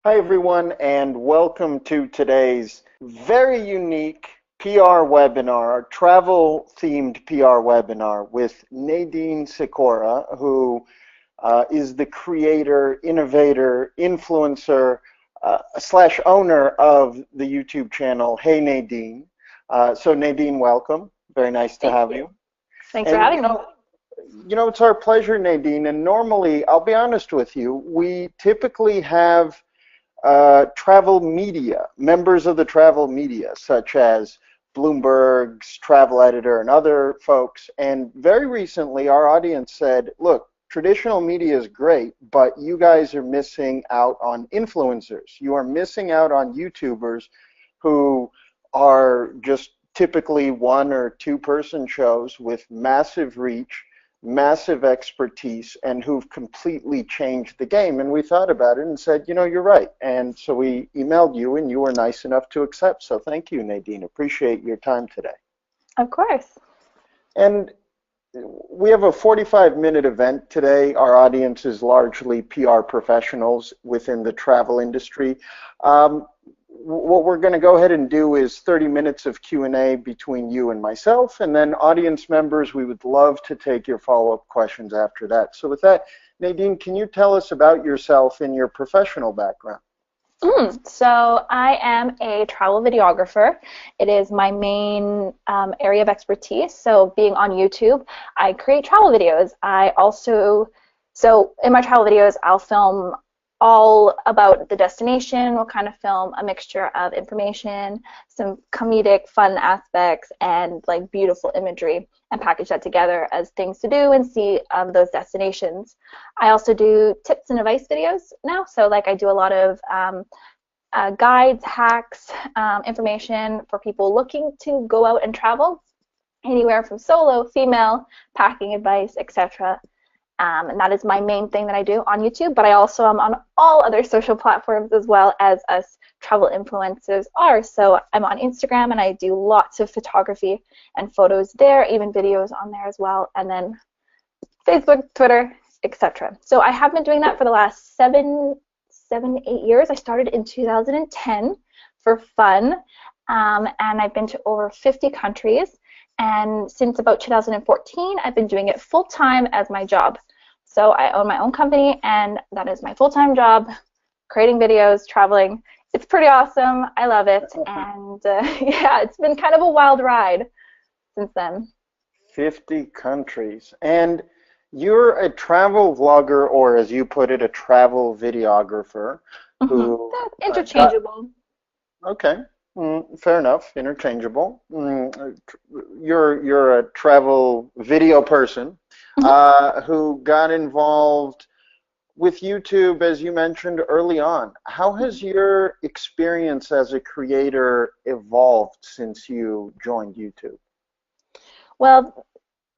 Hi, everyone, and welcome to today's very unique PR webinar, travel-themed PR webinar with Nadine Sikora, who is the creator, innovator, influencer, slash owner of the YouTube channel, Hey Nadine. So Nadine, welcome. Very nice to have you. Thanks for having me. It's our pleasure, Nadine, and normally, I'll be honest with you, we typically have travel media, members of the travel media, such as Bloomberg's travel editor and other folks. And very recently, our audience said, look, traditional media is great, but you guys are missing out on influencers. You are missing out on YouTubers who are just typically one or two person shows with massive reach, massive expertise, and who've completely changed the game. And we thought about it and said, you're right. And so we emailed you, and you were nice enough to accept. So thank you, Nadine. Appreciate your time today. Of course. And we have a 45-minute event today. Our audience is largely PR professionals within the travel industry. What we're going to go ahead and do is 30 minutes of Q&A between you and myself, and then audience members, we would love to take your follow-up questions after that. So with that, Nadine, can you tell us about yourself and your professional background? So I am a travel videographer. It is my main area of expertise. So being on YouTube, I create travel videos. So in my travel videos, I'll film all about the destination. We'll kind of film a mixture of information, some comedic, fun aspects, and like beautiful imagery, and package that together as things to do and see of those destinations. I also do tips and advice videos now. So like I do a lot of guides, hacks, information for people looking to go out and travel, anywhere from solo, female, packing advice, etc. And that is my main thing that I do on YouTube, but I also am on all other social platforms as well as us travel influencers are. So I'm on Instagram and I do lots of photography and photos there, even videos on there as well, and then Facebook, Twitter, etc. So I have been doing that for the last 8 years. I started in 2010 for fun, and I've been to over 50 countries. And since about 2014, I've been doing it full-time as my job. So I own my own company, and that is my full-time job, creating videos, traveling. It's pretty awesome. I love it. And yeah, it's been kind of a wild ride since then. 50 countries. And you're a travel vlogger, or as you put it, a travel videographer. Who That's interchangeable. Okay. Fair enough, interchangeable. You're a travel video person who got involved with YouTube, as you mentioned early on. How has your experience as a creator evolved since you joined YouTube? Well,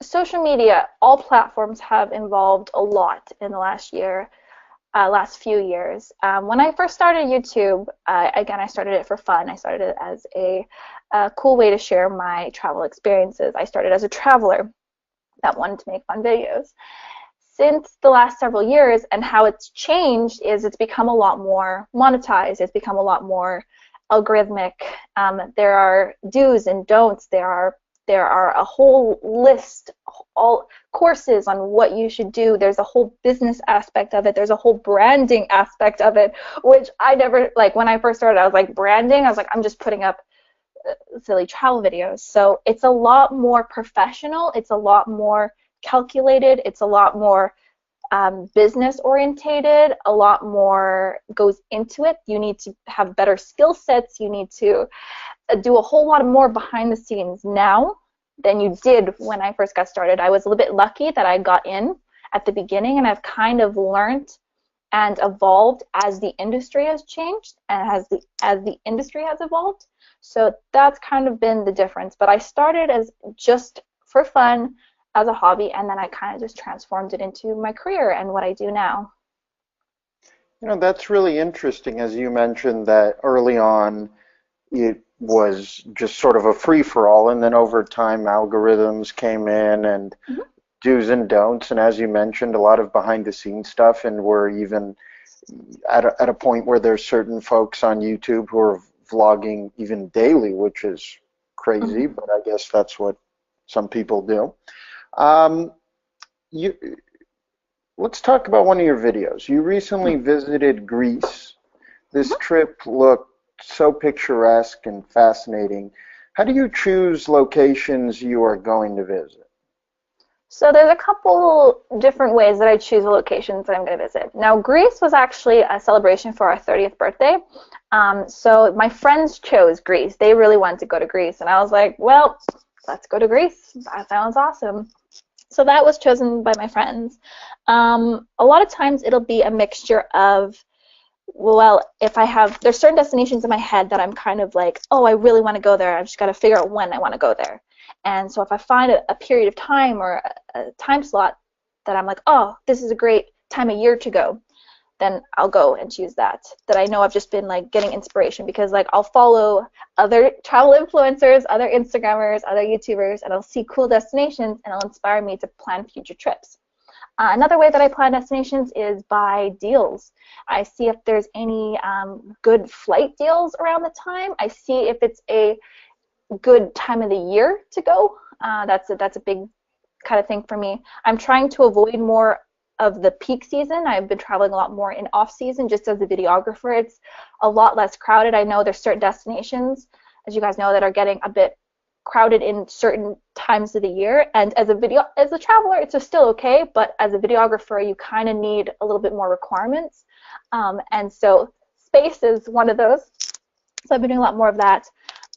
social media, all platforms have evolved a lot in the last few years. When I first started YouTube, again, I started it for fun. I started it as a cool way to share my travel experiences. I started as a traveler that wanted to make fun videos. Since the last several years, and how it's changed is it's become a lot more monetized. It's become a lot more algorithmic. There are do's and don'ts. There are a whole list, all courses on what you should do. There's a whole business aspect of it. There's a whole branding aspect of it, which I never, like when I first started, I was like, branding? I was like, I'm just putting up silly travel videos. So it's a lot more professional. It's a lot more calculated. It's a lot more business orientated. A lot more goes into it. You need to have better skill sets. You need to do a whole lot more behind the scenes now than you did when I first got started. I was a little bit lucky that I got in at the beginning, and I've kind of learned and evolved as the industry has changed and as the industry has evolved. So that's kind of been the difference. But I started as just for fun, as a hobby, and then I kind of just transformed it into my career and what I do now. That's really interesting, as you mentioned that early on it was just sort of a free-for-all, and then over time algorithms came in and do's and don'ts, and as you mentioned, a lot of behind-the-scenes stuff, and we're even at a point where there's certain folks on YouTube who are vlogging even daily, which is crazy, Mhm. but I guess that's what some people do. Um, you, let's talk about one of your videos. You recently visited Greece. This trip looked so picturesque and fascinating. How do you choose locations you are going to visit? So there's a couple different ways that I choose the locations that I'm going to visit. Now, Greece was actually a celebration for our 30th birthday. So my friends chose Greece. They really wanted to go to Greece. And I was like, well, let's go to Greece. That sounds awesome. So that was chosen by my friends. A lot of times it'll be a mixture of, well, if I have, there's certain destinations in my head that I'm kind of like, oh, I really want to go there. I've just got to figure out when I want to go there. And so if I find a period of time or a time slot that I'm like, oh, this is a great time of year to go, then I'll go and choose that. That I know I've just been like getting inspiration because like I'll follow other travel influencers, other Instagrammers, other YouTubers, and I'll see cool destinations and it'll inspire me to plan future trips. Another way that I plan destinations is by deals. I see if there's any good flight deals around the time. I see if it's a good time of the year to go. That's a big kind of thing for me. I'm trying to avoid more of the peak season. I've been traveling a lot more in off season just as a videographer. It's a lot less crowded. I know there's certain destinations, as you guys know, that are getting a bit crowded in certain times of the year, and as a traveler it's just still okay, but as a videographer you kind of need a little bit more requirements, and so space is one of those. So I've been doing a lot more of that.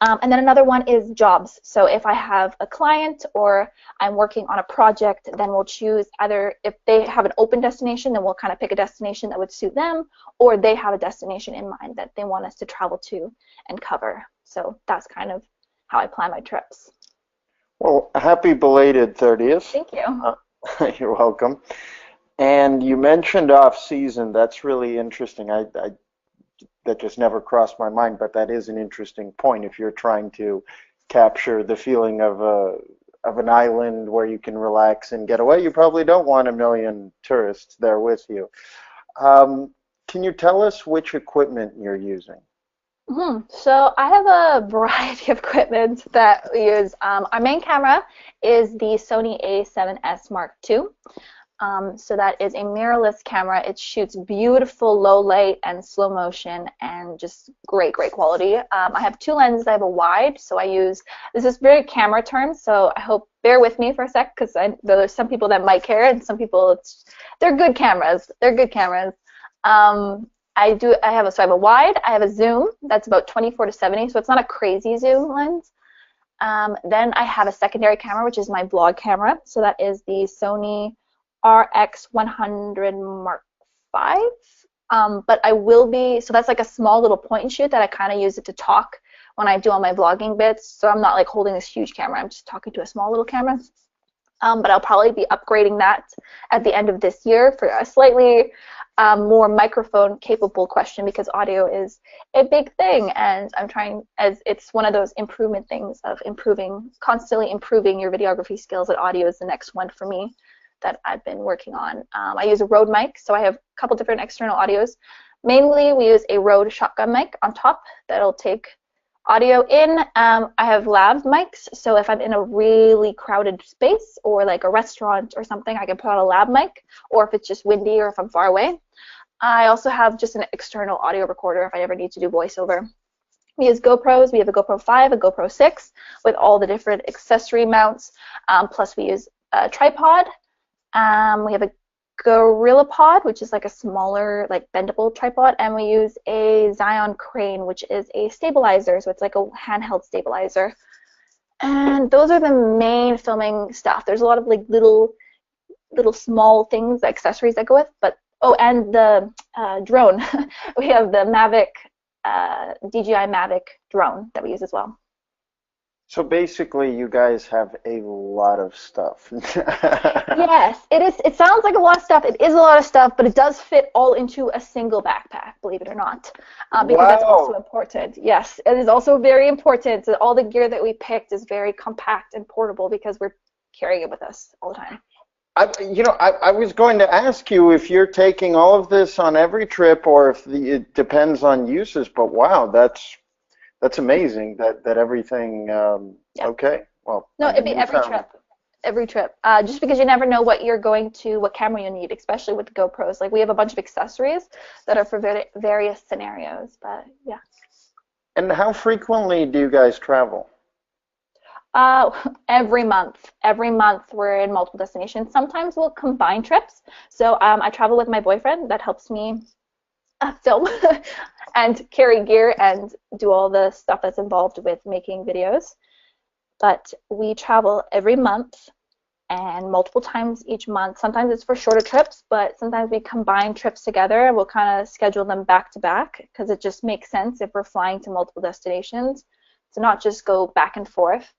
And then another one is jobs. So if I have a client or I'm working on a project, then we'll choose either if they have an open destination, then we'll kind of pick a destination that would suit them, or they have a destination in mind that they want us to travel to and cover. So that's kind of how I plan my trips. Well, happy belated 30th. Thank you. Uh, you're welcome. And you mentioned off season. That's really interesting. That just never crossed my mind, but that is an interesting point. If you're trying to capture the feeling of an island where you can relax and get away, you probably don't want a million tourists there with you. Can you tell us which equipment you're using? So I have a variety of equipment that we use. Our main camera is the Sony A7S Mark II. So that is a mirrorless camera. It shoots beautiful low light and slow motion and just great quality. I have two lenses. I have a wide, so I use, this is very camera terms, so I hope, bear with me for a sec, because there's some people that might care and some people, they're good cameras. They're good cameras. So I have a wide, I have a zoom, that's about 24-70, so it's not a crazy zoom lens. Then I have a secondary camera, which is my vlog camera. So that is the Sony RX100 Mark V. But I will be, so that's like a small little point and shoot that I kind of use it to talk when I do all my vlogging bits. So I'm not like holding this huge camera, I'm just talking to a small little camera. But I'll probably be upgrading that at the end of this year for a slightly more microphone capable question, because audio is a big thing, and I'm trying, as it's one of those improvement things of constantly improving your videography skills, and audio is the next one for me that I've been working on. I use a Rode mic, so I have a couple different external audios. Mainly we use a Rode shotgun mic on top that'll take audio in. I have lav mics, so if I'm in a really crowded space or like a restaurant or something, I can put on a lav mic, or if it's just windy or if I'm far away. I also have just an external audio recorder if I ever need to do voiceover. We use GoPros. We have a GoPro 5, a GoPro 6 with all the different accessory mounts, plus we use a tripod. We have a GorillaPod, which is like a smaller, like bendable tripod, and we use a Zion crane, which is a stabilizer, so it's like a handheld stabilizer. And those are the main filming stuff. There's a lot of like little small things, accessories that go with, but oh, and the drone. We have the Mavic, DJI Mavic drone that we use as well. So basically, you guys have a lot of stuff. Yes, it is. It sounds like a lot of stuff. It is a lot of stuff, but it does fit all into a single backpack, believe it or not, because that's also important. Yes, it is also very important. All the gear that we picked is very compact and portable because we're carrying it with us all the time. I was going to ask you if you're taking all of this on every trip or if it depends on uses, but wow, that's amazing that everything, Yeah. okay. Well, No, I it'd mean, be you every found, trip. Every trip. Just because you never know what camera you need, especially with the GoPros. Like we have a bunch of accessories that are for various scenarios. But yeah. and how frequently do you guys travel? Uh, every month. Every month we're in multiple destinations. Sometimes we'll combine trips. So I travel with my boyfriend that helps me film and carry gear and do all the stuff that's involved with making videos. But we travel every month and multiple times each month. Sometimes it's for shorter trips, but sometimes we combine trips together. We'll kind of schedule them back to back because it just makes sense if we're flying to multiple destinations to not just go back and forth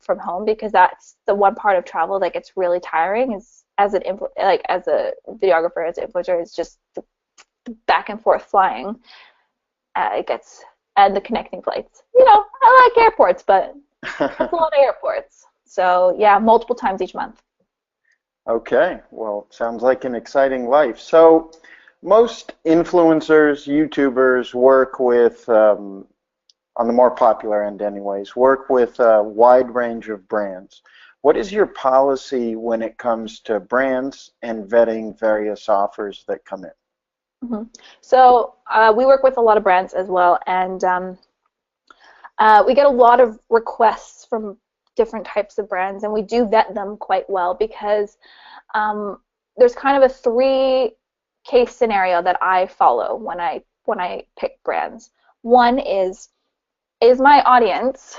from home, because that's the one part of travel that gets really tiring is as an like as a videographer, as an influencer, it's just the back and forth flying. It gets and the connecting flights. I like airports, but that's a lot of airports. So yeah, multiple times each month. Okay, well, sounds like an exciting life. So, most influencers, YouTubers work with, on the more popular end anyways, work with a wide range of brands. What is your policy when it comes to brands and vetting various offers that come in? hmm So we work with a lot of brands as well, and we get a lot of requests from different types of brands, and we do vet them quite well because um, there's kind of a three case scenario that I follow when I pick brands. One is my audience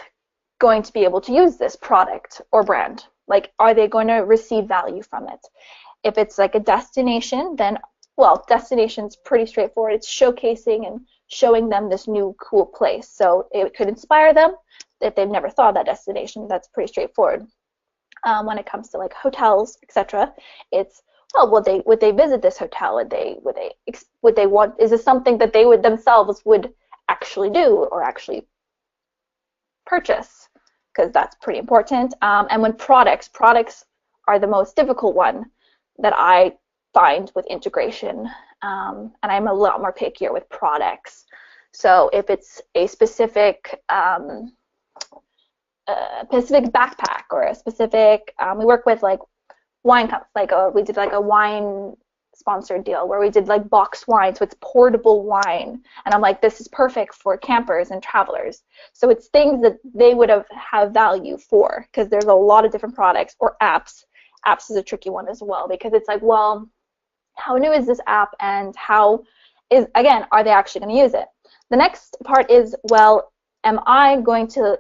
going to be able to use this product or brand? Like, are they going to receive value from it? If it's like a destination, then, well, destination's pretty straightforward. It's showcasing and showing them this new cool place. So it could inspire them if they've never thought of that destination. That's pretty straightforward. When it comes to like hotels, etc., it's well, would they visit this hotel? Would they want? Is this something that they would themselves would actually do or actually purchase, because that's pretty important. And when products are the most difficult one that I find with integration, and I'm a lot more pickier with products. So if it's a specific backpack or a specific, we work with like wine cups, we did like a wine sponsored deal where we did like boxed wine, so it's portable wine, and I'm like, this is perfect for campers and travelers. So it's things that they would have value for, because there's a lot of different products or apps is a tricky one as well, because it's like, well, how new is this app, and are they actually going to use it? The next part is, well, am I going to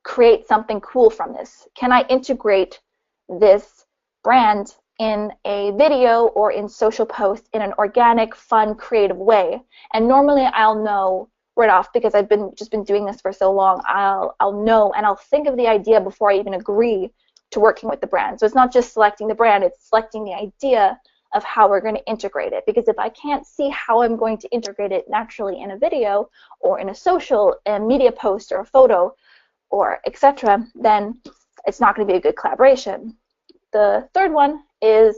create something cool from this? Can I integrate this brand in a video or in social posts in an organic, fun, creative way? And normally I'll know right off, because I've just been doing this for so long. I'll know, and I'll think of the idea before I even agree to working with the brand. So it's not just selecting the brand, it's selecting the idea of how we're going to integrate it. Because if I can't see how I'm going to integrate it naturally in a video or in a social media post or a photo or etc., then it's not going to be a good collaboration. The third one is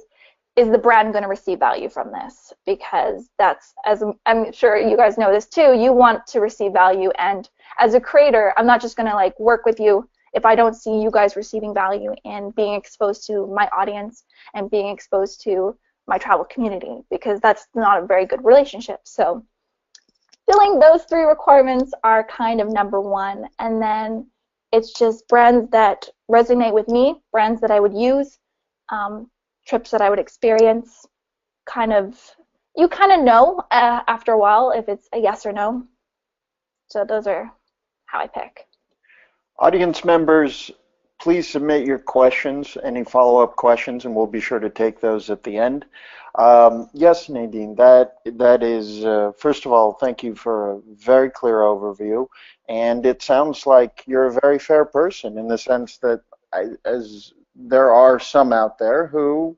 the brand going to receive value from this? Because that's, as I'm sure you guys know this too, you want to receive value. And as a creator, I'm not just going to like work with you if I don't see you guys receiving value in being exposed to my audience and being exposed to my travel community, because that's not a very good relationship. So filling those three requirements are kind of number one. And then it's just brands that resonate with me, brands that I would use, trips that I would experience. You kind of know after a while if it's a yes or no. So those are how I pick. Audience members, please submit your questions, any follow-up questions, and we'll be sure to take those at the end. Yes, Nadine, that is, first of all, thank you for a very clear overview, and it sounds like you're a very fair person in the sense that as there are some out there who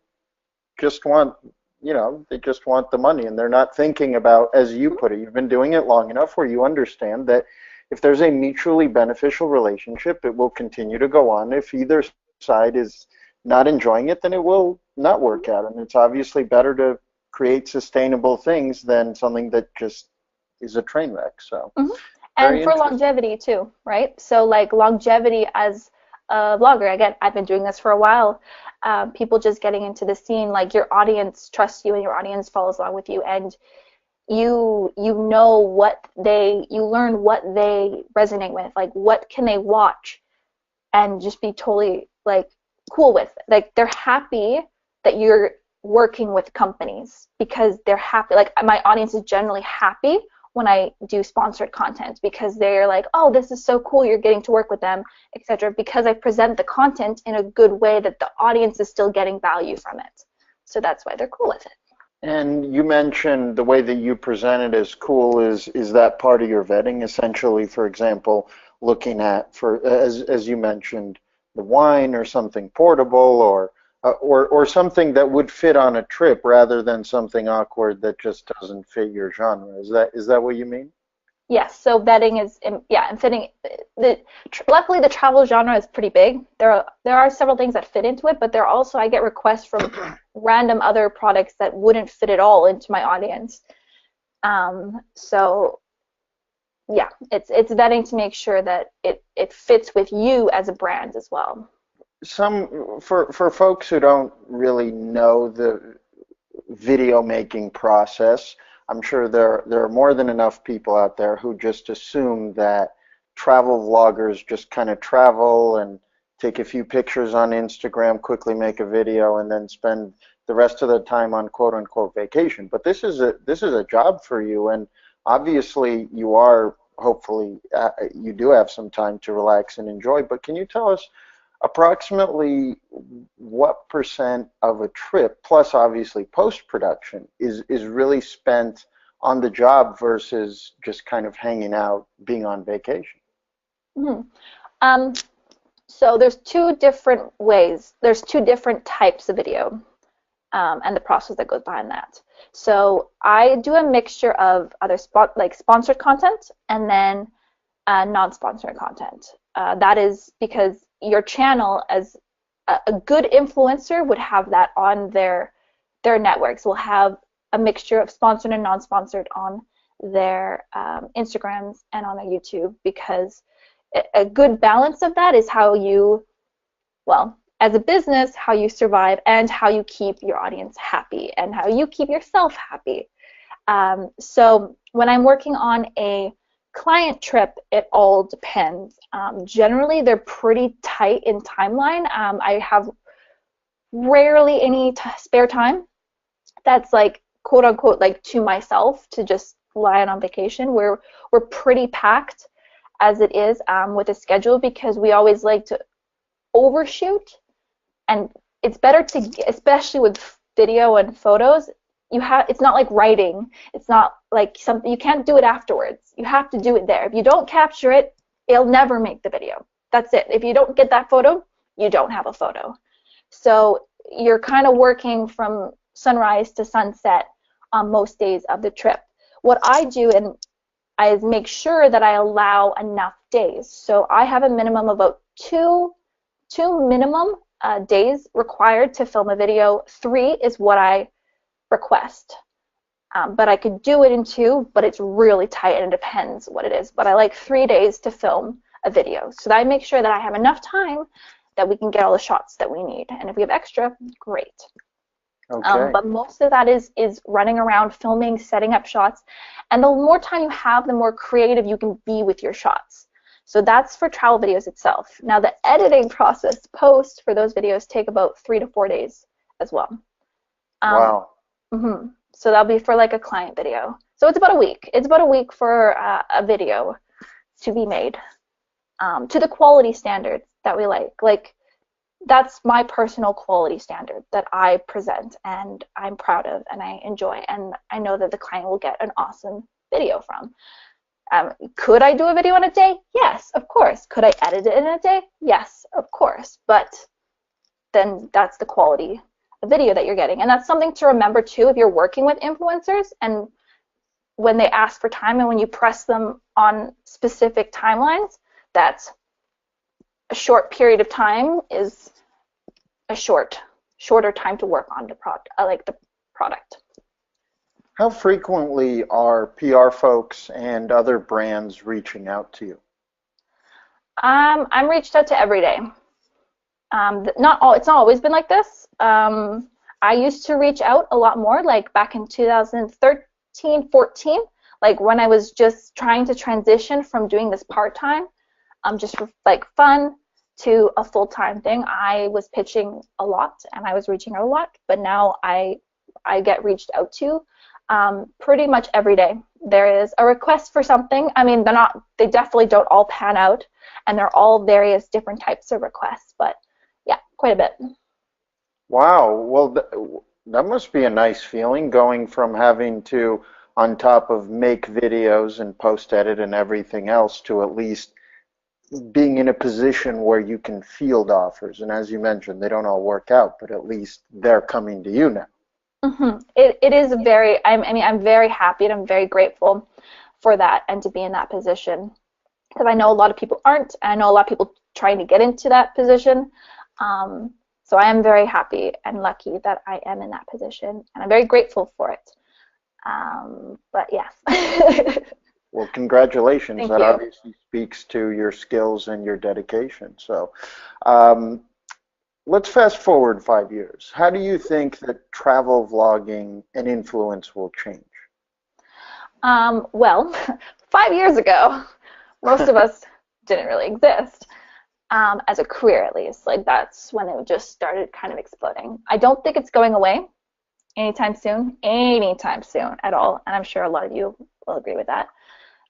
just want, they just want the money, and they're not thinking about, as you put it, you've been doing it long enough where you understand that if there's a mutually beneficial relationship, it will continue to go on if either side is, not enjoying it, then it will not work out. And it's obviously better to create sustainable things than something that just is a train wreck. So Mhm. And very for interesting. longevity too, right? So like longevity as a vlogger, again, I've been doing this for a while. People just getting into the scene, like your audience trusts you and your audience follows along with you, and you know what you learn what they resonate with, like what can they watch and just be totally like cool with. Like they're happy that you're working with companies because they're happy. Like my audience is generally happy when I do sponsored content because they're like, oh, this is so cool, you're getting to work with them, etc. Because I present the content in a good way that the audience is still getting value from it. So that's why they're cool with it. And you mentioned the way that you present it as cool is that part of your vetting essentially, for example, looking at for as you mentioned the wine or something portable or something that would fit on a trip rather than something awkward that just doesn't fit your genre. Is that what you mean? Yes, so vetting is, yeah, and fitting. Luckily, the travel genre is pretty big. There are several things that fit into it, but there also I get requests from random other products that wouldn't fit at all into my audience. So yeah, it's vetting to make sure that it fits with you as a brand as well. Some for folks who don't really know the video making process. I'm sure there are more than enough people out there who just assume that travel vloggers just kind of travel and take a few pictures on Instagram, quickly make a video, and then spend the rest of the time on quote unquote vacation. But this is a job for you, and obviously you are hopefully you do have some time to relax and enjoy. But can you tell us approximately what percent of a trip, plus obviously post-production, is really spent on the job versus just kind of hanging out, being on vacation? Mhm. Um, so there's two different ways. There's two different types of video, and the process that goes behind that. So I do a mixture of other like sponsored content and then non-sponsored content. That is because your channel, as a good influencer, would have that on their networks. Will have a mixture of sponsored and non-sponsored on their Instagrams and on their YouTube because a good balance of that is how you, well, as a business, how you survive and how you keep your audience happy and how you keep yourself happy. So when I'm working on a client trip, it all depends. Generally, they're pretty tight in timeline. I have rarely any spare time that's like quote unquote like to myself to just lie on vacation. We're pretty packed as it is with a schedule because we always like to overshoot, and it's better to, especially with video and photos, it's not like writing. It's not like something you can't do it afterwards. You have to do it there. If you don't capture it, it'll never make the video. That's it. If you don't get that photo, you don't have a photo. So you're kind of working from sunrise to sunset on most days of the trip. What I do, and I make sure that I allow enough days. So I have a minimum of about two minimum days required to film a video. 3 is what I request. But I could do it in 2, but it's really tight and it depends what it is. But I like 3 days to film a video. So that I make sure that I have enough time that we can get all the shots that we need. And if we have extra, great. Okay. But most of that is running around, filming, setting up shots. And the more time you have, the more creative you can be with your shots. So that's for travel videos itself. Now the editing process post for those videos take about 3 to 4 days as well. Wow. So that'll be for like a client video. So it's about a week. It's about a week for a video to be made to the quality standards that we like. Like that's my personal quality standard that I present and I'm proud of and I enjoy, and I know that the client will get an awesome video from. Could I do a video in a day? Yes, of course. Could I edit it in a day? Yes, of course. But then that's the quality of video that you're getting. And that's something to remember too if you're working with influencers and when they ask for time and when you press them on specific timelines, that's a short period of time is a shorter time to work on the product, like the product. How frequently are PR folks and other brands reaching out to you? I'm reached out to every day. Not all. It's not always been like this. I used to reach out a lot more, like back in 2013, 14, like when I was just trying to transition from doing this part-time, just for like fun, to a full-time thing. I was pitching a lot and I was reaching out a lot, but now I get reached out to pretty much every day. There is a request for something. I mean, they definitely don't all pan out, and they're all various different types of requests, but yeah, quite a bit. Wow. Well, that must be a nice feeling going from having to, on top of make videos and post edit and everything else, to at least being in a position where you can field offers. And as you mentioned, they don't all work out, but at least they're coming to you now. It is very, I mean, I'm very happy and I'm very grateful for that and to be in that position, because I know a lot of people aren't. And I know a lot of people trying to get into that position. So I am very happy and lucky that I am in that position, and I'm very grateful for it. But yes. Well, congratulations. Thank That you. obviously speaks to your skills and your dedication. So, um, let's fast forward 5 years. How do you think that travel vlogging and influence will change? Well, 5 years ago, most of us didn't really exist, as a career at least. Like that's when it just started kind of exploding. I don't think it's going away anytime soon at all. And I'm sure a lot of you will agree with that.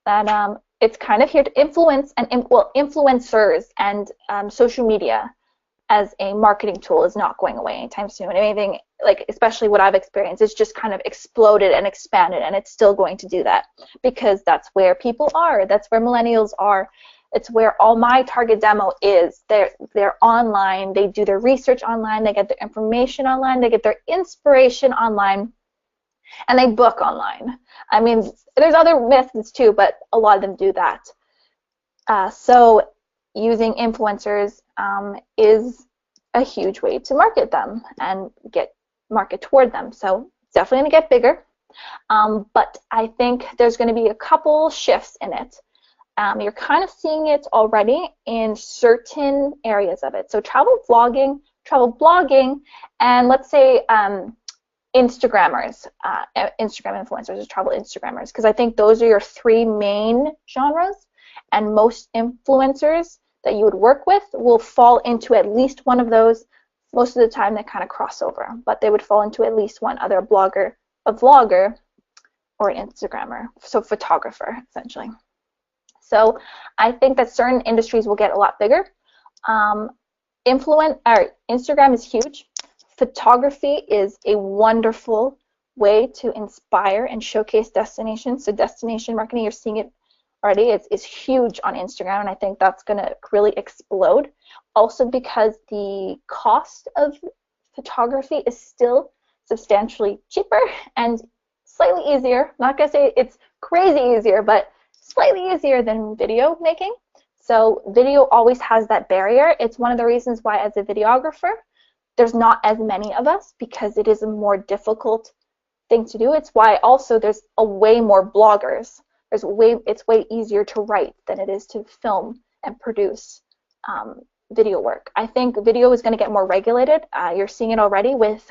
That it's kind of here to influence and well, influencers and social media as a marketing tool is not going away anytime soon. Anything, like especially what I've experienced, it's just kind of exploded and expanded, and it's still going to do that because that's where people are. That's where millennials are. It's where all my target demo is. They're online. They do their research online. They get their information online. They get their inspiration online, and they book online. I mean, there's other methods too, but a lot of them do that. So using influencers is a huge way to market them and market toward them. So it's definitely going to get bigger. But I think there's going to be a couple shifts in it. You're kind of seeing it already in certain areas of it. So travel vlogging, travel blogging, and let's say Instagrammers, Instagram influencers or travel Instagrammers, because I think those are your three main genres, and most influencers that you would work with will fall into at least one of those. Most of the time they kind of cross over, but they would fall into at least one, either a vlogger, or an Instagrammer, so photographer essentially. So I think that certain industries will get a lot bigger. Instagram is huge. Photography is a wonderful way to inspire and showcase destinations. So destination marketing, you're seeing it already. It's huge on Instagram, and I think that's going to really explode. Also because the cost of photography is still substantially cheaper and slightly easier. Not going to say it's crazy easier, but slightly easier than video making. So video always has that barrier. It's one of the reasons why as a videographer, there's not as many of us, because it is a more difficult thing to do. It's why also there's a way more bloggers. It's way easier to write than it is to film and produce video work. I think video is going to get more regulated. You're seeing it already with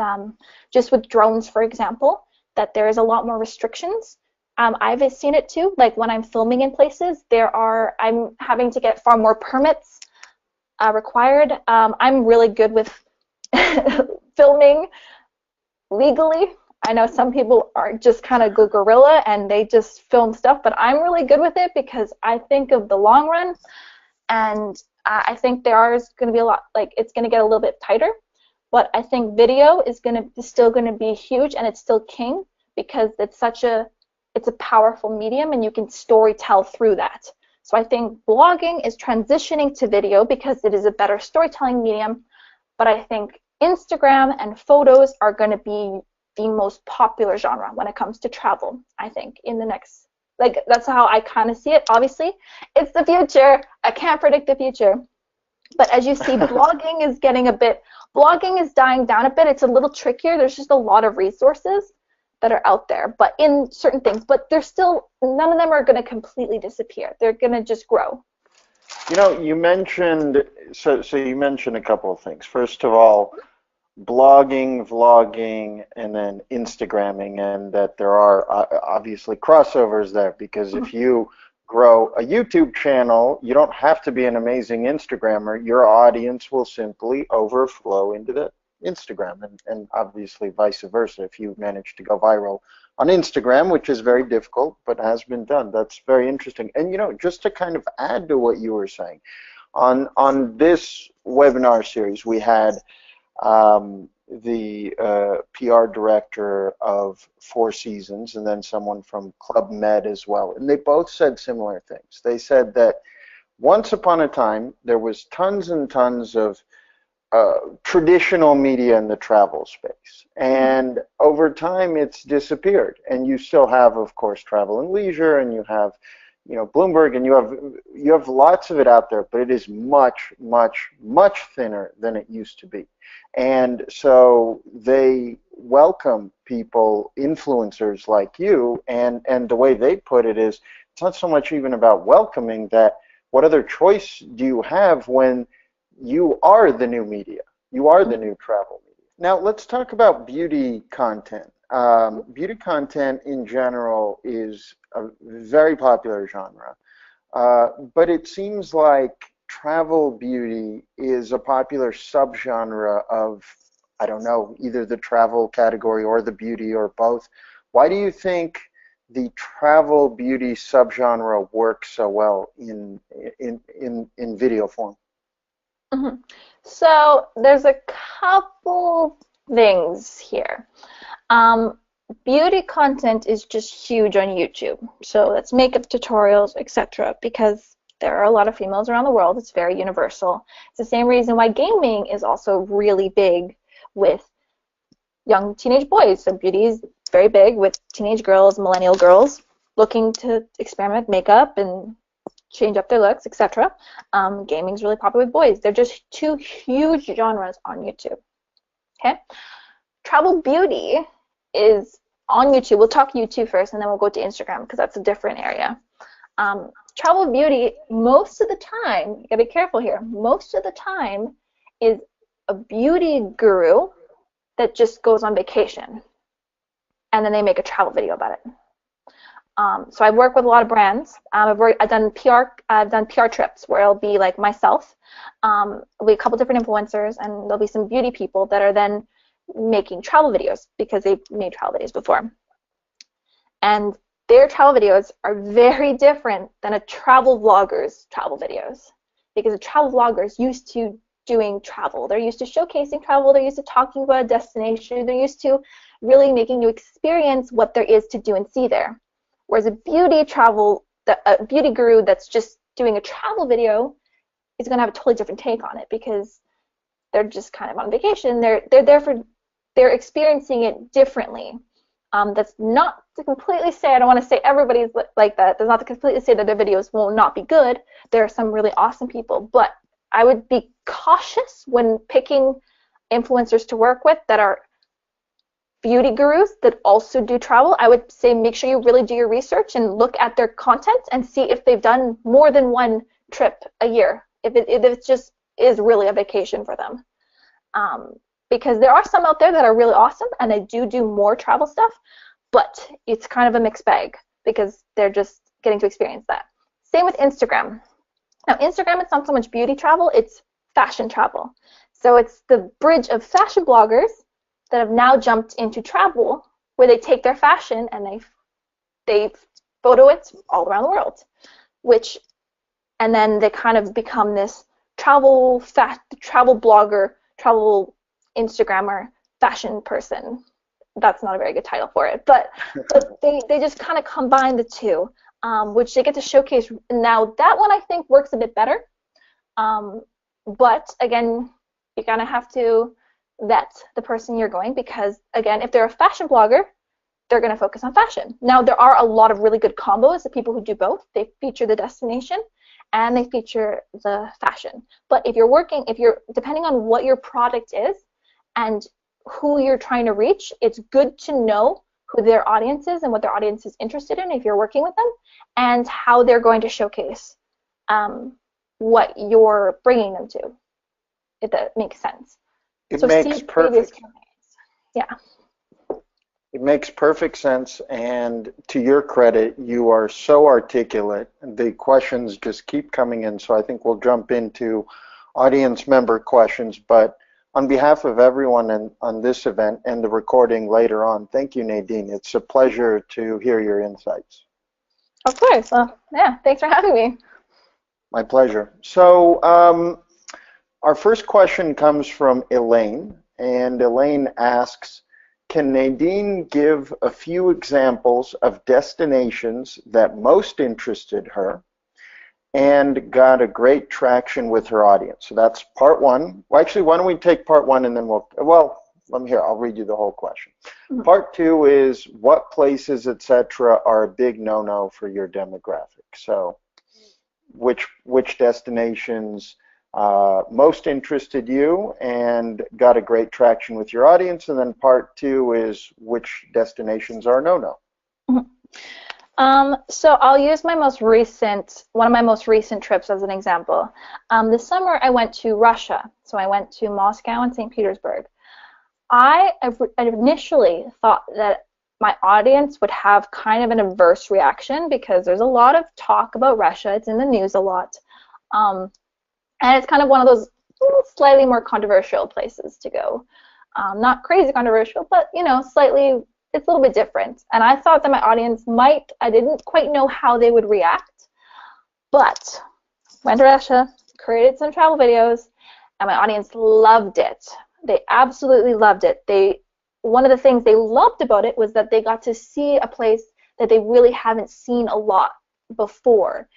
just with drones, for example, that there is a lot more restrictions. I've seen it too. Like when I'm filming in places, I'm having to get far more permits required. I'm really good with filming legally. I know some people are just kind of go guerrilla and they just film stuff, but I'm really good with it because I think of the long run, and I think there is going to be a lot, like it's going to get a little bit tighter, but I think video is still going to be huge, and it's still king because it's a powerful medium and you can story tell through that. So I think blogging is transitioning to video because it is a better storytelling medium, but I think Instagram and photos are going to be the most popular genre when it comes to travel, I think, in the next, like, that's how I kind of see it. Obviously, it's the future. I can't predict the future, But as you see, blogging is dying down a bit. It's a little trickier. There's just a lot of resources that are out there, but in certain things, but they're still, none of them are going to completely disappear. They're going to just grow. You know, you mentioned, so you mentioned a couple of things. First of all, blogging, vlogging, and then Instagramming, and that there are obviously crossovers there, because if you grow a YouTube channel, you don't have to be an amazing Instagrammer. Your audience will simply overflow into the Instagram, and obviously vice versa. If you manage to go viral on Instagram, which is very difficult, but has been done. That's very interesting. And you know, just to kind of add to what you were saying, on this webinar series, we had the PR director of Four Seasons, and then someone from Club Med as well. And they both said similar things. They said that once upon a time, there was tons and tons of traditional media in the travel space. And over time, it's disappeared. And you still have, of course, Travel and Leisure, and you have, you know, Bloomberg, and you have lots of it out there, but it is much, much, much thinner than it used to be. And so they welcome people, influencers like you, and the way they put it is, it's not so much even about welcoming that. What other choice do you have when you are the new media? You are the new travel media. Now let's talk about beauty content. Beauty content in general is a very popular genre, but it seems like travel beauty is a popular subgenre of, I don't know, either the travel category or the beauty or both. Why do you think the travel beauty subgenre works so well in video form? Mm-hmm. So there's a couple things here. Beauty content is just huge on YouTube. So that's makeup tutorials, etc. Because there are a lot of females around the world. It's very universal. It's the same reason why gaming is also really big with young teenage boys. So beauty is very big with teenage girls, millennial girls looking to experiment with makeup and change up their looks, etc. Gaming's really popular with boys. They're just two huge genres on YouTube. Okay, travel beauty is on YouTube. We'll talk YouTube first, and then we'll go to Instagram because that's a different area. Travel beauty, most of the time, you gotta be careful here. Most of the time, is a beauty guru that just goes on vacation, and then they make a travel video about it. So I work with a lot of brands. I've done PR trips where it'll be like myself, it'll be a couple different influencers, and there'll be some beauty people that are then making travel videos because they've made travel videos before. And their travel videos are very different than a travel vlogger's travel videos, because a travel vlogger is used to doing travel. They're used to showcasing travel. They're used to talking about a destination. They're used to really making you experience what there is to do and see there. Whereas a beauty guru that's just doing a travel video is going to have a totally different take on it, because they're just kind of on vacation. They're experiencing it differently. That's not to completely say, I don't want to say everybody's like that. That's not to completely say that their videos will not be good. There are some really awesome people, but I would be cautious when picking influencers to work with that are beauty gurus that also do travel. I would say make sure you really do your research and look at their content and see if they've done more than one trip a year, if it just is really a vacation for them. Because there are some out there that are really awesome and they do more travel stuff, but it's kind of a mixed bag because they're just getting to experience that. Same with Instagram. Now Instagram, it's not so much beauty travel, it's fashion travel. So it's the bridge of fashion bloggers that have now jumped into travel, where they take their fashion and they photo it all around the world, and then they kind of become this travel blogger, travel Instagrammer, fashion person. That's not a very good title for it, but they just kind of combine the two, which they get to showcase. Now that one I think works a bit better, but again, you kind of have to vet the person you're going, because again, if they're a fashion blogger, they're going to focus on fashion. Now there are a lot of really good combos of people who do both. They feature the destination and they feature the fashion. But if you're depending on what your product is and who you're trying to reach, it's good to know who their audience is and what their audience is interested in if you're working with them, and how they're going to showcase what you're bringing them to, if that makes sense. It So makes see previous perfect campaigns. Yeah. It makes perfect sense, and to your credit, you are so articulate. The questions just keep coming in, so I think we'll jump into audience member questions. But on behalf of everyone on this event and the recording later on, thank you, Nadine. It's a pleasure to hear your insights. Of course. Well, yeah, thanks for having me. My pleasure. So our first question comes from Elaine, and Elaine asks, can Nadine give a few examples of destinations that most interested her and got a great traction with her audience? So that's part one. Well, actually, why don't we take part one and then let me hear, I'll read you the whole question. Part two is what places, etc., are a big no-no for your demographic? So which destinations most interested you and got a great traction with your audience, and then part two is which destinations are no-no. So I'll use one of my most recent trips as an example. This summer I went to Russia, so I went to Moscow and St. Petersburg. I initially thought that my audience would have kind of an adverse reaction because there's a lot of talk about Russia. It's in the news a lot. And it's kind of one of those slightly more controversial places to go. Not crazy controversial, but, slightly, it's a little bit different. And I thought that my audience I didn't quite know how they would react, but went to Russia, created some travel videos, and my audience loved it. They absolutely loved it. One of the things they loved about it was that they got to see a place that they really haven't seen a lot before.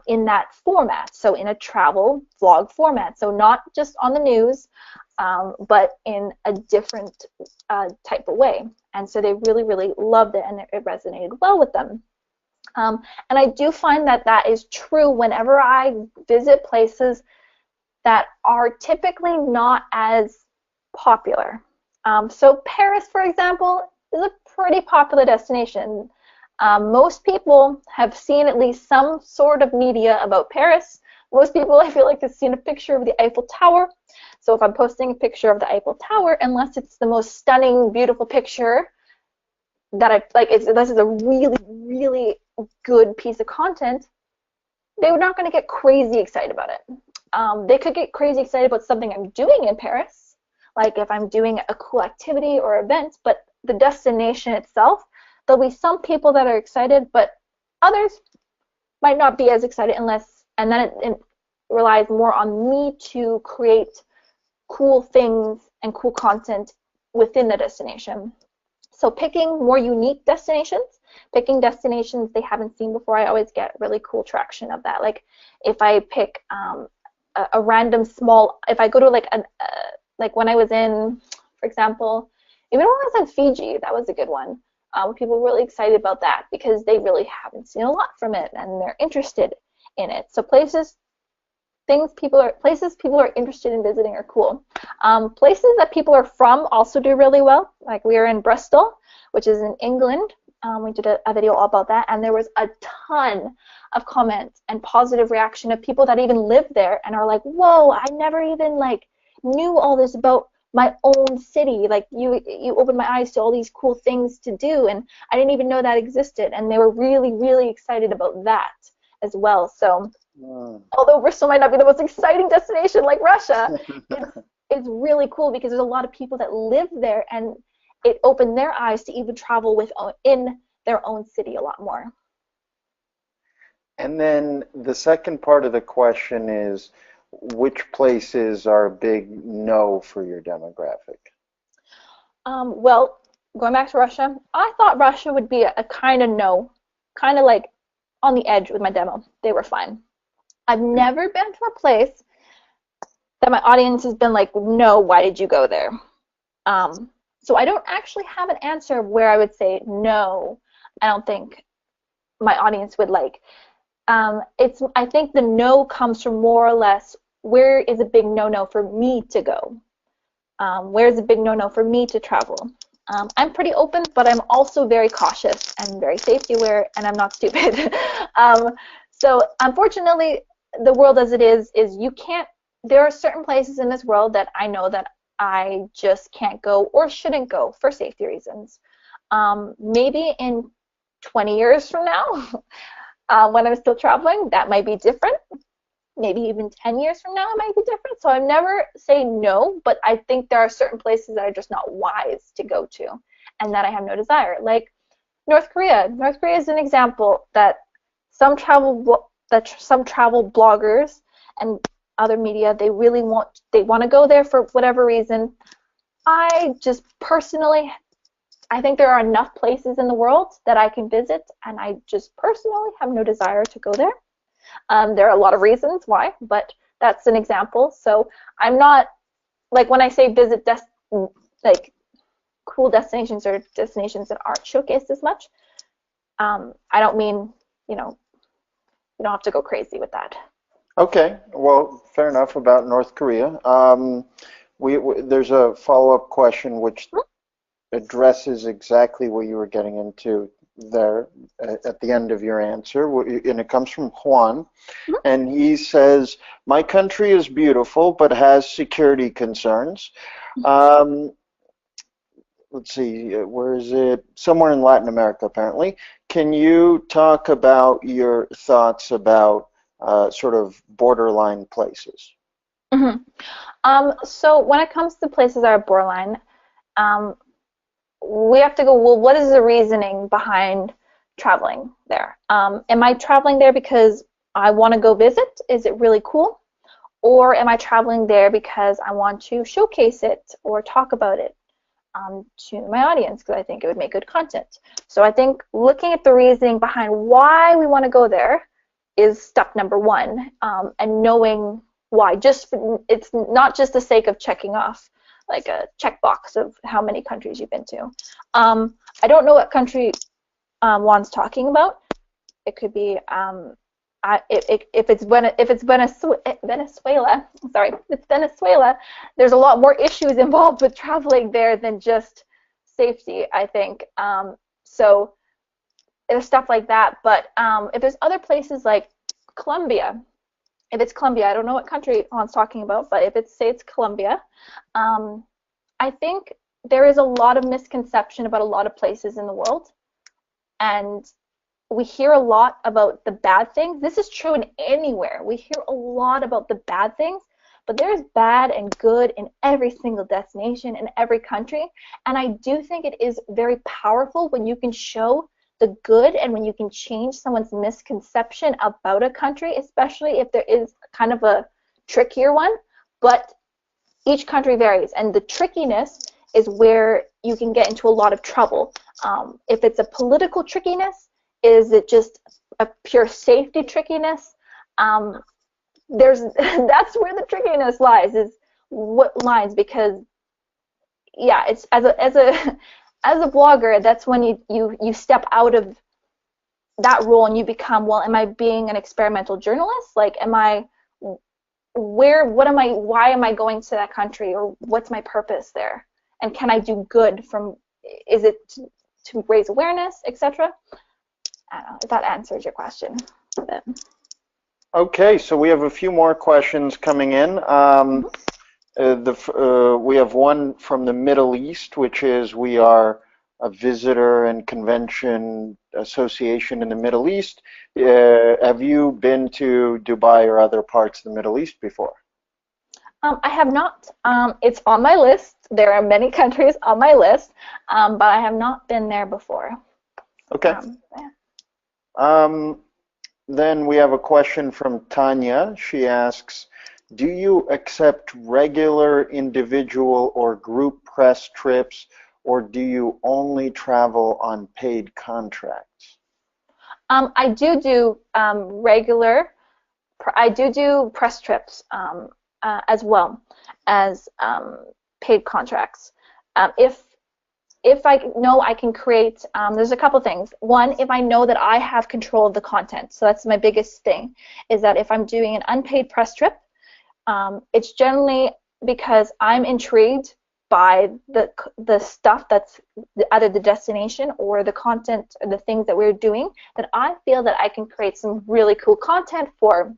In that format, so in a travel vlog format, so not just on the news, but in a different type of way. And so they really, really loved it, and it resonated well with them. And I do find that that is true whenever I visit places that are typically not as popular. So Paris, for example, is a pretty popular destination. Most people have seen at least some sort of media about Paris. Most people, I feel like, have seen a picture of the Eiffel Tower. So if I'm posting a picture of the Eiffel Tower, unless it's the most stunning, beautiful picture that unless it's a really, really good piece of content, they're not going to get crazy excited about it. They could get crazy excited about something I'm doing in Paris, like if I'm doing a cool activity or event, but the destination itself, there'll be some people that are excited, but others might not be as excited and then it relies more on me to create cool things and cool content within the destination. So picking more unique destinations, picking destinations they haven't seen before, I always get really cool traction of that. Like if I pick a random if I go to like when I was in, for example, even when I was in Fiji, that was a good one. People were really excited about that because they really haven't seen a lot from it and they're interested in it. So places people are interested in visiting are cool. Places that people are from also do really well. Like we were in Bristol, which is in England. We did a video all about that, and there was a ton of comments and positive reaction of people that even live there and are like, whoa, I never even knew all this about my own city. Like you opened my eyes to all these cool things to do, and I didn't even know that existed. And they were really, really excited about that as well. So although Bristol might not be the most exciting destination like Russia, it's really cool because there's a lot of people that live there, and it opened their eyes to even travel in their own city a lot more. And then the second part of the question is, which places are a big no for your demographic? Well, going back to Russia, I thought Russia would be a kind of no, kind of like on the edge with my demo. They were fine. I've never been to a place that my audience has been like, no, why did you go there? So I don't actually have an answer where I would say no. I don't think my audience would I think the no comes from more or less, where is a big no-no for me to go? Where's a big no-no for me to travel? I'm pretty open, but I'm also very cautious and very safety aware, and I'm not stupid. um, so unfortunately, the world as it is you can't, there are certain places in this world that I know that I just can't go or shouldn't go for safety reasons. Maybe in 20 years from now, when I'm still traveling, that might be different. Maybe even 10 years from now, it might be different. So I never say no, but I think there are certain places that are just not wise to go to and that I have no desire. Like North Korea. North Korea is an example that some travel bloggers and other media, they want to go there for whatever reason. I just personally, I think there are enough places in the world that I can visit, and I just personally have no desire to go there. There are a lot of reasons why, but that's an example. So I'm not, like when I say visit like cool destinations or destinations that aren't showcased as much, I don't mean, you know, you don't have to go crazy with that. Okay, well, fair enough about North Korea. There's a follow-up question which addresses exactly what you were getting into there at the end of your answer, and it comes from Juan, and he says, "My country is beautiful but has security concerns." Um, let's see, where is it? Somewhere in Latin America, apparently. Can you talk about your thoughts about sort of borderline places? Mm-hmm. So when it comes to places that are borderline, um, we have to go, well, what is the reasoning behind traveling there? Am I traveling there because I want to go visit? Is it really cool? Or am I traveling there because I want to showcase it or talk about it to my audience because I think it would make good content? So I think looking at the reasoning behind why we want to go there is step number one, and knowing why. It's not just the sake of checking off like a checkbox of how many countries you've been to. I don't know what country Juan's talking about. It could be if it's Venezuela, sorry, if it's Venezuela, there's a lot more issues involved with traveling there than just safety, I think. So there's stuff like that. But if there's other places like Colombia, if it's Colombia, I don't know what country Juan's talking about, but if it's, say it's Colombia, I think there is a lot of misconception about a lot of places in the world, and we hear a lot about the bad things. This is true in anywhere. We hear a lot about the bad things, but there's bad and good in every single destination in every country, and I do think it is very powerful when you can show the good and when you can change someone's misconception about a country, especially if there is kind of a trickier one. But each country varies, and the trickiness is where you can get into a lot of trouble. If it's a political trickiness, is it just a pure safety trickiness? There's that's where the trickiness lies, is what lines, because yeah, it's as a blogger, that's when you step out of that role and you become, well, am I being an experimental journalist? Like, why am I going to that country, or what's my purpose there? And can I do good is it to raise awareness, etc.? I don't know if that answers your question. But. Okay, so we have a few more questions coming in. We have one from the Middle East, which is, we are a visitor and convention association in the Middle East. Have you been to Dubai or other parts of the Middle East before? I have not. It's on my list. There are many countries on my list, but I have not been there before. Okay. Yeah. Then we have a question from Tanya. She asks, do you accept regular individual or group press trips, or do you only travel on paid contracts? I do regular. I do press trips as well as paid contracts. if I know I can create, there's a couple things. One, if I know that I have control of the content. So that's my biggest thing, is that if I'm doing an unpaid press trip, it's generally because I'm intrigued by the stuff that's either the destination or the content or the things that we're doing, that I feel that I can create some really cool content for.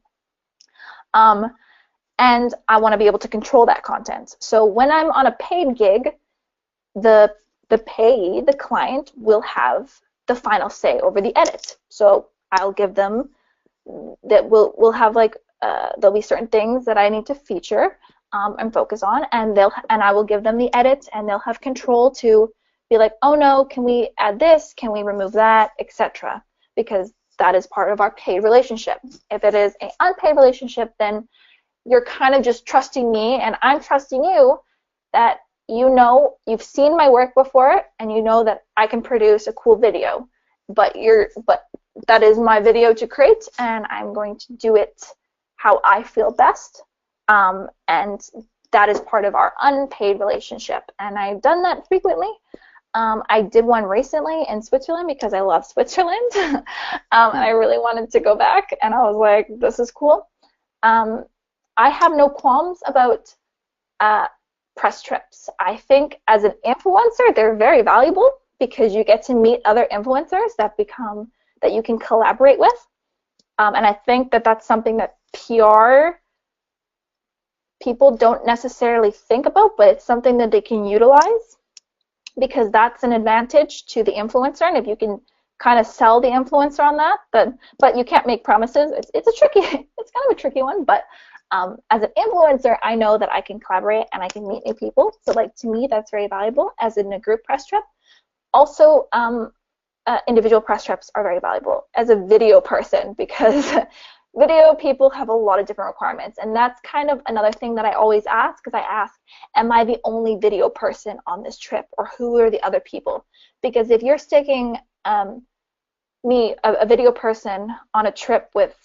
And I want to be able to control that content. So when I'm on a paid gig, the payee, the client, will have the final say over the edit. So I'll give them that we'll have like there'll be certain things that I need to feature and focus on, and I will give them the edit, and they'll have control to be like, oh no, can we add this? Can we remove that, etc. Because that is part of our paid relationship. If it is an unpaid relationship, then you're kind of just trusting me, and I'm trusting you that you know you've seen my work before, and you know that I can produce a cool video. But that is my video to create, and I'm going to do it how I feel best. And that is part of our unpaid relationship, and I've done that frequently. I did one recently in Switzerland because I love Switzerland, and I really wanted to go back, and I was like, this is cool. I have no qualms about press trips. I think as an influencer, they're very valuable because you get to meet other influencers that you can collaborate with, and I think that that's something that PR people don't necessarily think about, but it's something that they can utilize, because that's an advantage to the influencer. And if you can kind of sell the influencer on that, but you can't make promises. It's kind of a tricky one, but as an influencer, I know that I can collaborate and I can meet new people. So like, to me, that's very valuable as in a group press trip. Also, individual press trips are very valuable as a video person, because video people have a lot of different requirements, and that's kind of another thing that I always ask, because I ask, am I the only video person on this trip, or who are the other people? Because if you're sticking me, a video person, on a trip with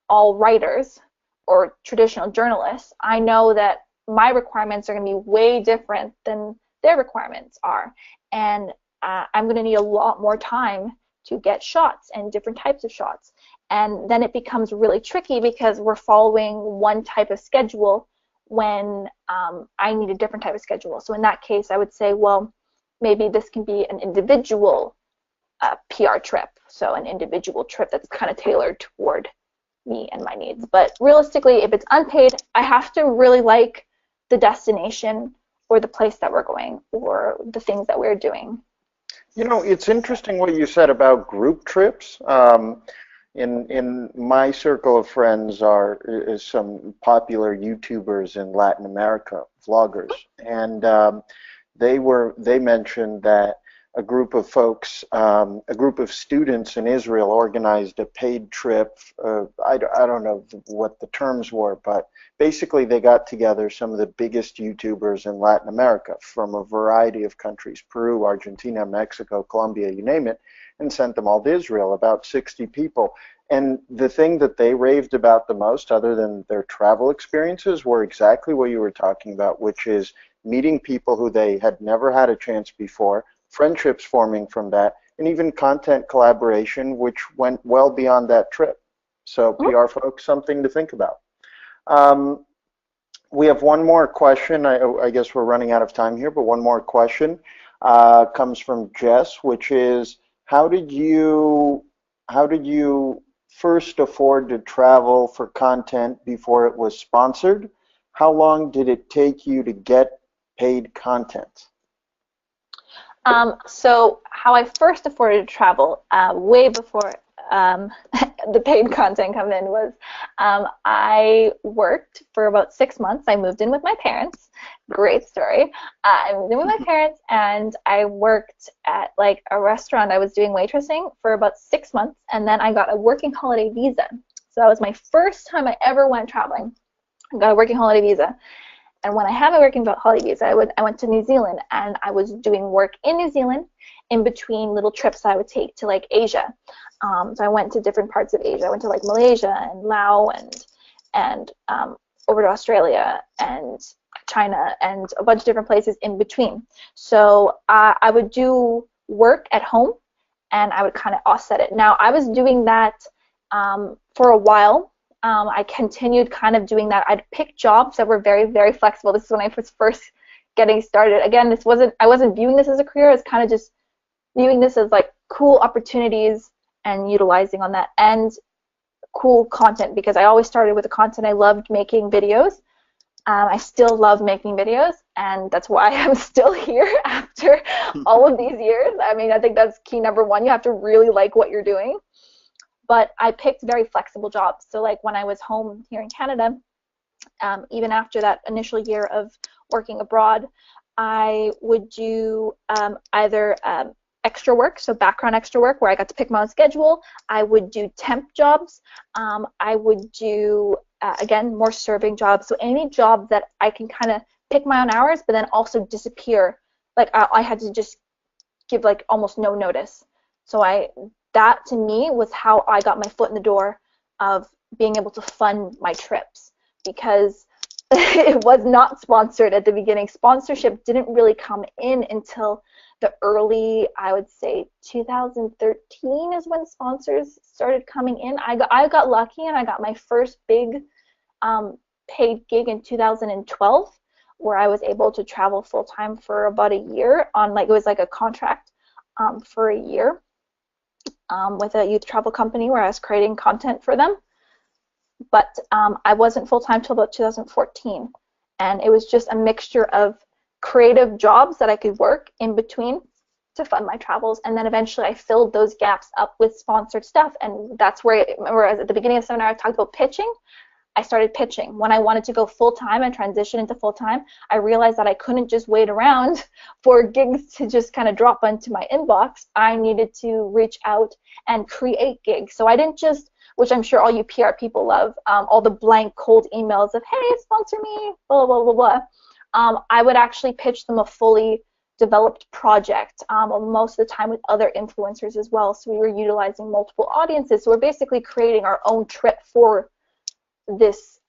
all writers or traditional journalists, I know that my requirements are going to be way different than their requirements are, and I'm going to need a lot more time to get shots and different types of shots. And then it becomes really tricky because we're following one type of schedule when I need a different type of schedule. So in that case, I would say, well, maybe this can be an individual PR trip. So an individual trip that's kind of tailored toward me and my needs. But realistically, if it's unpaid, I have to really like the destination or the place that we're going or the things that we're doing. You know, it's interesting what you said about group trips. In my circle of friends is some popular YouTubers in Latin America, vloggers, and they mentioned that a group of folks, a group of students in Israel organized a paid trip. I don't know what the terms were, but basically they got together some of the biggest YouTubers in Latin America from a variety of countries, Peru, Argentina, Mexico, Colombia, you name it, and sent them all to Israel, about 60 people. And the thing that they raved about the most, other than their travel experiences, were exactly what you were talking about, which is meeting people who they had never had a chance before, friendships forming from that, and even content collaboration, which went well beyond that trip. So PR folks, something to think about. We have one more question. I guess we're running out of time here, but one more question comes from Jess, which is, how did you first afford to travel for content before it was sponsored? How long did it take you to get paid content? So how I first afforded to travel, way before the paid content come in, was I worked for about 6 months. I moved in with my parents. Great story. I moved in with my parents, and I worked at like a restaurant. I was doing waitressing for about 6 months, and then I got a working holiday visa. So that was my first time I ever went traveling. I got a working holiday visa. And when I had my working holiday visa, I went to New Zealand, and I was doing work in New Zealand in between little trips I would take to like Asia. So I went to different parts of Asia. I went to like Malaysia and Laos and over to Australia and China and a bunch of different places in between. So I would do work at home and I would kind of offset it. Now, I was doing that for a while. I continued kind of doing that. I'd pick jobs that were very, very flexible. This is when I was first getting started. Again, I wasn't viewing this as a career. I was kind of just viewing this as like cool opportunities and utilizing on that, and cool content, because I always started with the content. I loved making videos. I still love making videos, and that's why I'm still here after all of these years. I mean, I think that's key number one. You have to really like what you're doing. But I picked very flexible jobs. So like when I was home here in Canada, even after that initial year of working abroad, I would do either extra work, so background extra work where I got to pick my own schedule. I would do temp jobs. I would do, again, more serving jobs. So any job that I can kind of pick my own hours, but then also disappear. Like I had to just give like almost no notice. So that to me was how I got my foot in the door of being able to fund my trips, because it was not sponsored at the beginning. Sponsorship didn't really come in until the early, I would say 2013 is when sponsors started coming in. I got lucky and I got my first big paid gig in 2012, where I was able to travel full time for about a year on, like, it was like a contract for a year with a youth travel company where I was creating content for them. But I wasn't full time till about 2014, and it was just a mixture of creative jobs that I could work in between to fund my travels, and then eventually I filled those gaps up with sponsored stuff. And that's where, remember at the beginning of the seminar I talked about pitching. I started pitching. When I wanted to go full-time and transition into full-time, I realized that I couldn't just wait around for gigs to just kind of drop into my inbox. I needed to reach out and create gigs. So I didn't just, which I'm sure all you PR people love, all the blank cold emails of, hey, sponsor me, blah, blah, blah, blah. I would actually pitch them a fully developed project, most of the time with other influencers as well. So we were utilizing multiple audiences. So we're basically creating our own trip for this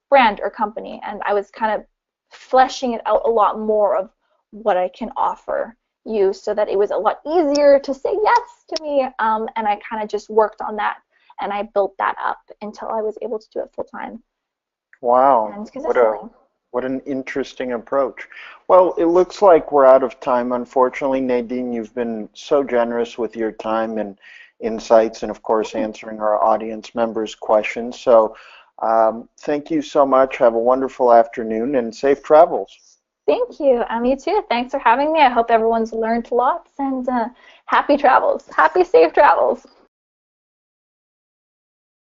brand or company, and I was kind of fleshing it out a lot more of what I can offer you, so that it was a lot easier to say yes to me, and I kind of just worked on that, and I built that up until I was able to do it full time. Wow, And consistently. what an interesting approach. Well, it looks like we're out of time, unfortunately. Nadine, you've been so generous with your time and insights, and of course answering our audience members' questions. So thank you so much. Have a wonderful afternoon and safe travels. Thank you. You too. Thanks for having me. I hope everyone's learned lots, and happy travels. Happy, safe travels.